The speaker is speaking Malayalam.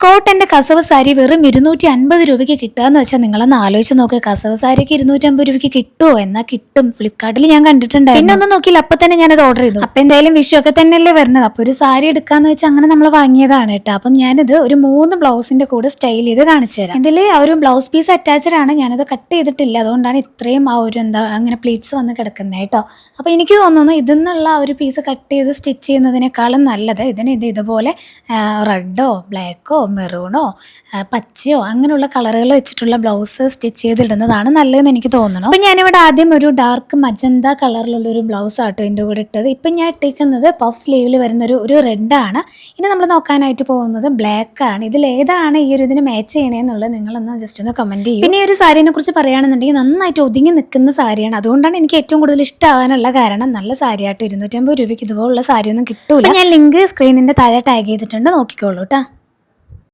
കോട്ടന്റെ കസവ് സാരി വെറും 250 രൂപയ്ക്ക് കിട്ടുകയെന്ന് വെച്ചാൽ നിങ്ങളൊന്ന് ആലോചിച്ച് നോക്കുക. കസവ് സാരിക്ക് 250 രൂപയ്ക്ക് കിട്ടുമോ? എന്നാൽ കിട്ടും. ഫ്ലിപ്കാർട്ടിൽ ഞാൻ കണ്ടിട്ടുണ്ടായിരുന്നു. പിന്നെ ഒന്നും നോക്കിയില്ല, അപ്പൊ തന്നെ ഞാനത് ഓർഡർ ചെയ്തു. അപ്പൊ എന്തായാലും വിഷു ഒക്കെ തന്നെയല്ലേ വരുന്നത്, അപ്പൊ ഒരു സാരി എടുക്കാന്ന് വെച്ചാൽ അങ്ങനെ നമ്മൾ വാങ്ങിയതാണ് കേട്ടോ. അപ്പം ഞാനിത് ഒരു 3 ബ്ലൗസിന്റെ കൂടെ സ്റ്റൈൽ ചെയ്ത് കാണിച്ചു തരാം. ഇതിൽ ആ ഒരു ബ്ലൗസ് പീസ് അറ്റാച്ച്ഡ് ആണ്, ഞാനത് കട്ട് ചെയ്തിട്ടില്ല, അതുകൊണ്ടാണ് ഇത്രയും ആ ഒരു അങ്ങനെ പ്ലീറ്റ്സ് വന്ന് കിടക്കുന്നത് കേട്ടോ. അപ്പൊ എനിക്ക് തോന്നുന്നു ഇതിന്നുള്ള ആ ഒരു പീസ് കട്ട് ചെയ്ത് സ്റ്റിച്ച് ചെയ്യുന്നതിനേക്കാളും നല്ലത് ഇതുപോലെ റെഡോ ബ്ലാക്കോ മെറൂണോ പച്ചയോ അങ്ങനെയുള്ള കളറുകൾ വെച്ചിട്ടുള്ള ബ്ലൗസ് സ്റ്റിച്ച് ചെയ്തിടുന്നതാണ് നല്ലതെന്ന് എനിക്ക് തോന്നുന്നു. അപ്പം ഞാനിവിടെ ആദ്യം ഒരു ഡാർക്ക് മജന്ത കളറിലുള്ള ഒരു ബ്ലൗസ് ആട്ടോ എൻ്റെ കൂടെ ഇട്ടത്. ഇപ്പം ഞാൻ ഇട്ടിരിക്കുന്നത് പഫ് സ്ലീവിൽ വരുന്ന ഒരു റെഡാണ്. ഇനി നമ്മൾ നോക്കാനായിട്ട് പോകുന്നത് ബ്ലാക്ക് ആണ്. ഇതിൽ ഏതാണ് ഈ ഒരു ഇതിന് മാച്ച് ചെയ്യണേന്നുള്ളത് നിങ്ങളൊന്ന് ജസ്റ്റ് ഒന്ന് കമൻറ്റ് ചെയ്യും. പിന്നെ ഈ ഒരു സാരീനെ കുറിച്ച് പറയുകയാണെന്നുണ്ടെങ്കിൽ നന്നായിട്ട് ഒതുങ്ങി നിൽക്കുന്ന സാരിയാണ്, അതുകൊണ്ടാണ് എനിക്ക് ഏറ്റവും കൂടുതൽ ഇഷ്ടമാവാനുള്ള കാരണം. നല്ല സാരിയായിട്ട് 250 രൂപയ്ക്ക് ഇതുപോലുള്ള സാരിയൊന്നും കിട്ടൂല. ഞാൻ ലിങ്ക് സ്ക്രീനിൻ്റെ താഴെ ടാഗ് ചെയ്തിട്ടുണ്ട്, നോക്കിക്കോളൂ കേട്ടോ.